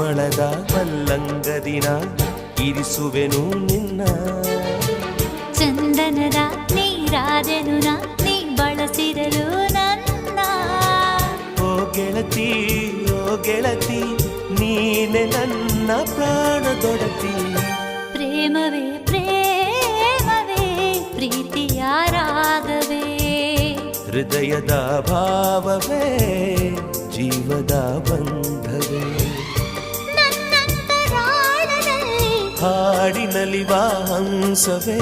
ಪರಿಮಳದ ಮಲ್ಲಂಗದಿನ ಇರಿಸುವೆನು ನಿನ್ನ ಚಂದನದ ನೀರಾದೆನು ನೀ ಬಳಸಿರಲು ನನ್ನ ಓ ಗೆಳತಿ ಓ ಗೆಳತಿ ನೀನೆ ನನ್ನ ಪ್ರಾಣದೊಡತಿ ಪ್ರೇಮವೇ ಪ್ರೇಮವೇ ಪ್ರೀತಿಯ ರಾಗವೇ ಹೃದಯದ ಭಾವವೇ ಜೀವದ ಬಂಧವೇ ನನ್ನಂತರಾಳದಲ್ಲಿ ಹಾಡಿನಲಿವ ಹಂಸವೇ